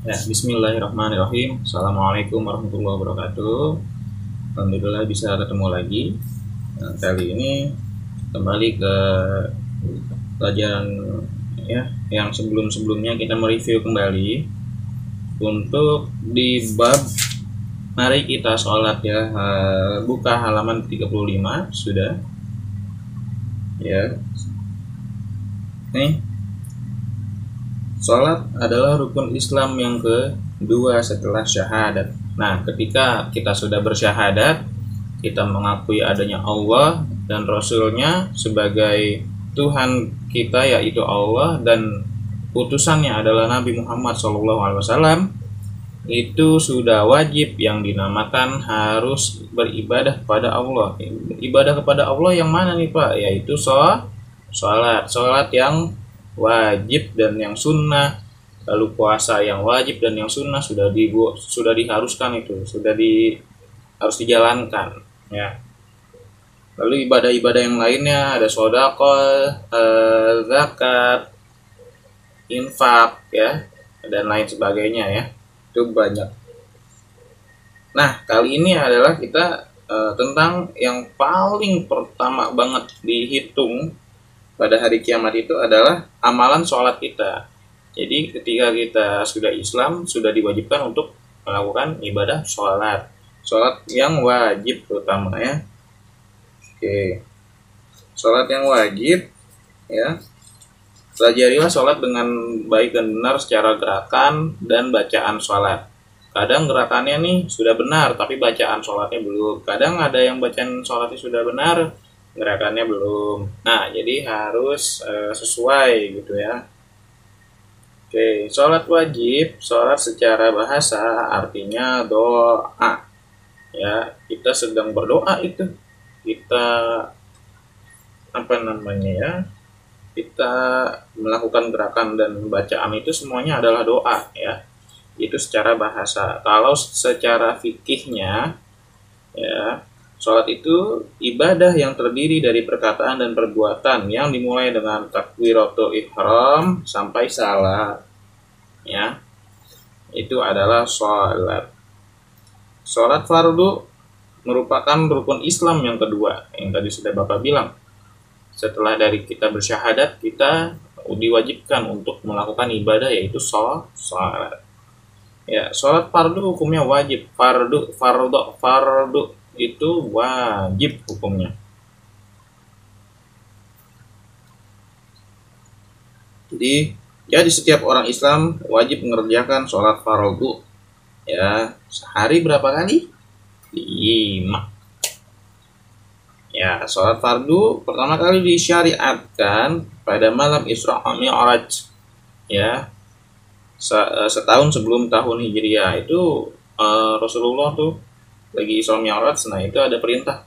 Ya, bismillahirrahmanirrahim. Assalamualaikum warahmatullahi wabarakatuh. Alhamdulillah bisa ketemu lagi. Nah, kali ini kembali ke pelajaran ya yang sebelum-sebelumnya kita mereview kembali untuk di bab mari kita sholat ya. Buka halaman 35 sudah. Ya. Nih, sholat adalah rukun Islam yang kedua setelah syahadat. Nah, ketika kita sudah bersyahadat, kita mengakui adanya Allah dan Rasulnya sebagai Tuhan kita, yaitu Allah, dan utusannya adalah Nabi Muhammad SAW. Itu sudah wajib yang dinamakan harus beribadah kepada Allah. Ibadah kepada Allah yang mana nih Pak? Yaitu sholat. Sholat yang wajib dan yang sunnah, lalu puasa yang wajib dan yang sunnah sudah diharuskan, itu harus dijalankan ya. Lalu ibadah-ibadah yang lainnya ada sedekah, zakat, infak ya, dan lain sebagainya ya. Itu banyak. Nah, kali ini adalah kita tentang yang paling pertama banget dihitung pada hari kiamat itu adalah amalan sholat kita. Jadi ketika kita sudah Islam, sudah diwajibkan untuk melakukan ibadah sholat. Sholat yang wajib terutama ya. Oke. Sholat yang wajib ya. Pelajarilah sholat dengan baik dan benar secara gerakan dan bacaan sholat. Kadang gerakannya nih sudah benar, tapi bacaan sholatnya belum. Kadang ada yang bacaan sholatnya sudah benar, gerakannya belum. Nah, jadi harus sesuai gitu ya. Oke, sholat wajib, sholat secara bahasa artinya doa. Ya, kita sedang berdoa itu. Kita kita melakukan gerakan dan bacaan itu semuanya adalah doa ya. Itu secara bahasa. Kalau secara fikihnya ya, sholat itu ibadah yang terdiri dari perkataan dan perbuatan yang dimulai dengan takbiratul ihram sampai salat. Ya. Itu adalah sholat. Sholat fardu merupakan rukun Islam yang kedua, yang tadi sudah Bapak bilang. Setelah dari kita bersyahadat, kita diwajibkan untuk melakukan ibadah yaitu sholat. Ya, sholat fardu hukumnya wajib. Fardu itu wajib hukumnya. Jadi setiap orang Islam wajib mengerjakan sholat fardu. Ya, sehari berapa kali? 5. Ya, sholat fardu pertama kali disyariatkan pada malam Isra Mi'raj. Ya, setahun sebelum tahun Hijriah itu Rasulullah tuh lagi Isra Mi'raj. Nah, itu ada perintah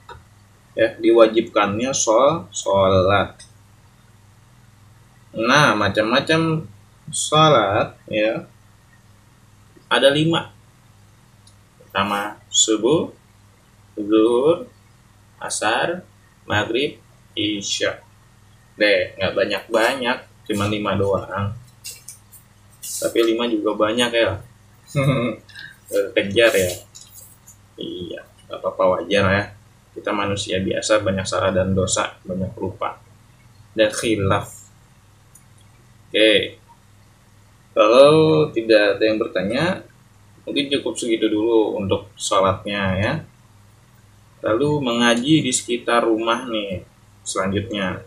ya, diwajibkannya sholat. Nah, macam-macam sholat ya, ada 5. Pertama subuh, zuhur, asar, maghrib, isya. Nggak banyak-banyak, cuma 5 doang. Tapi 5 juga banyak ya. Kejar ya. Iya, gak apa-apa, wajar ya. Kita manusia biasa, banyak salah dan dosa, banyak lupa dan khilaf. Oke. Kalau tidak ada yang bertanya, mungkin cukup segitu dulu untuk sholatnya ya. Lalu mengaji di sekitar rumah nih. Selanjutnya,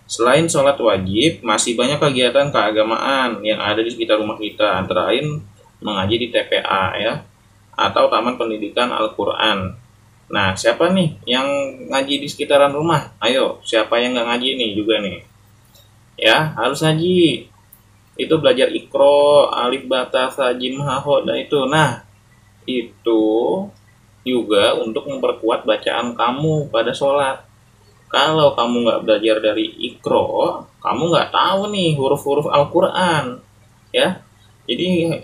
selain sholat wajib, masih banyak kegiatan keagamaan yang ada di sekitar rumah kita. Antara lain mengaji di TPA ya, atau Taman Pendidikan Al-Quran. Nah, siapa nih yang ngaji di sekitaran rumah? Ayo, siapa yang nggak ngaji nih juga nih? Ya, harus ngaji. Itu belajar Iqra, alif, ba, ta, tha, jim, ha, ho, dan itu. Nah, itu juga untuk memperkuat bacaan kamu pada sholat. Kalau kamu nggak belajar dari Iqra, kamu nggak tahu nih huruf-huruf Al-Quran. Ya, jadi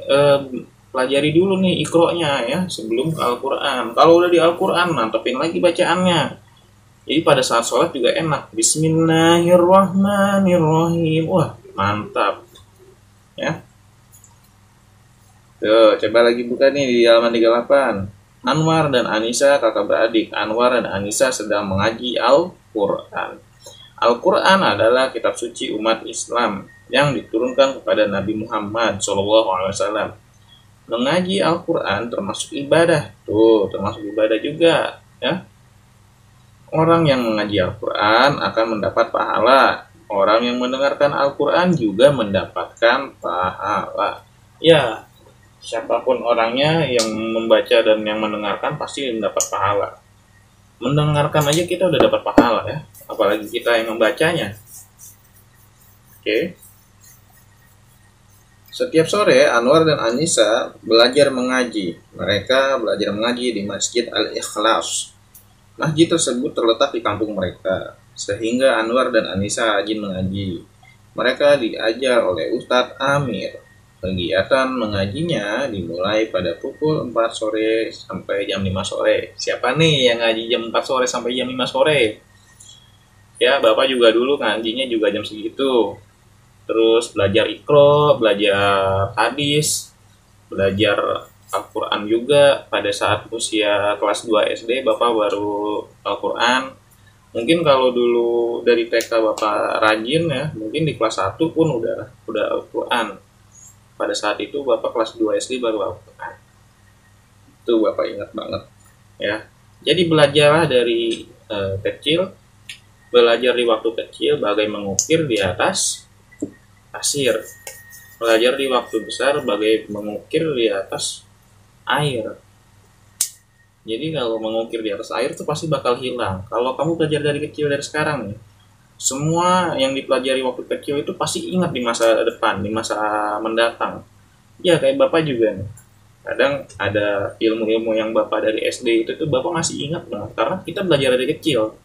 pelajari dulu nih Iqra-nya ya sebelum ke Al-Quran. Kalau udah di Al-Quran, mantepin lagi bacaannya. Jadi pada saat sholat juga enak. Bismillahirrahmanirrahim. Wah, mantap. Ya. Tuh, coba lagi buka nih di halaman 38. Anwar dan Anissa kakak beradik. Anwar dan Anissa sedang mengaji Al-Quran. Al-Quran adalah kitab suci umat Islam yang diturunkan kepada Nabi Muhammad SAW. Mengaji Al-Quran termasuk ibadah. Tuh, termasuk ibadah juga. Ya. Orang yang mengaji Al-Quran akan mendapat pahala. Orang yang mendengarkan Al-Quran juga mendapatkan pahala. Ya, siapapun orangnya yang membaca dan yang mendengarkan pasti mendapat pahala. Mendengarkan aja kita udah dapat pahala ya, apalagi kita yang membacanya. Oke. Setiap sore Anwar dan Anissa belajar mengaji. Mereka belajar mengaji di Masjid Al-Ikhlas. Masjid tersebut terletak di kampung mereka, sehingga Anwar dan Anissa rajin mengaji. Mereka diajar oleh Ustadz Amir. Kegiatan mengajinya dimulai pada pukul 4 sore sampai jam 5 sore. Siapa nih yang ngaji jam 4 sore sampai jam 5 sore? Ya, Bapak juga dulu ngajinya juga jam segitu. Terus belajar Iqra, belajar hadis, belajar Al-Quran juga. Pada saat usia kelas 2 SD, Bapak baru Al-Quran. Mungkin kalau dulu dari TK Bapak rajin ya, mungkin di kelas 1 pun udah Al-Quran. Pada saat itu Bapak kelas 2 SD baru Al-Quran. Itu Bapak ingat banget ya. Jadi belajarlah dari kecil, belajar di waktu kecil bagai mengukir di atas pasir. Belajar di waktu besar bagai mengukir di atas air. Jadi kalau mengukir di atas air itu pasti bakal hilang. Kalau kamu belajar dari kecil dari sekarang nih, semua yang dipelajari waktu kecil itu pasti ingat di masa depan, di masa mendatang. Ya kayak Bapak juga nih. Kadang ada ilmu-ilmu yang Bapak dari SD itu tuh Bapak masih ingat banget karena kita belajar dari kecil.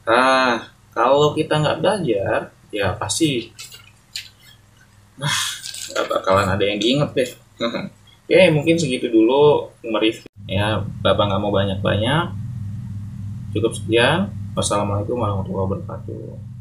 Nah, kalau kita nggak belajar, ya pasti nggak bakalan ada yang diinget deh. Oke, mungkin segitu dulu mereview. Ya, Bapak nggak mau banyak-banyak. Cukup sekian. Wassalamualaikum warahmatullahi wabarakatuh.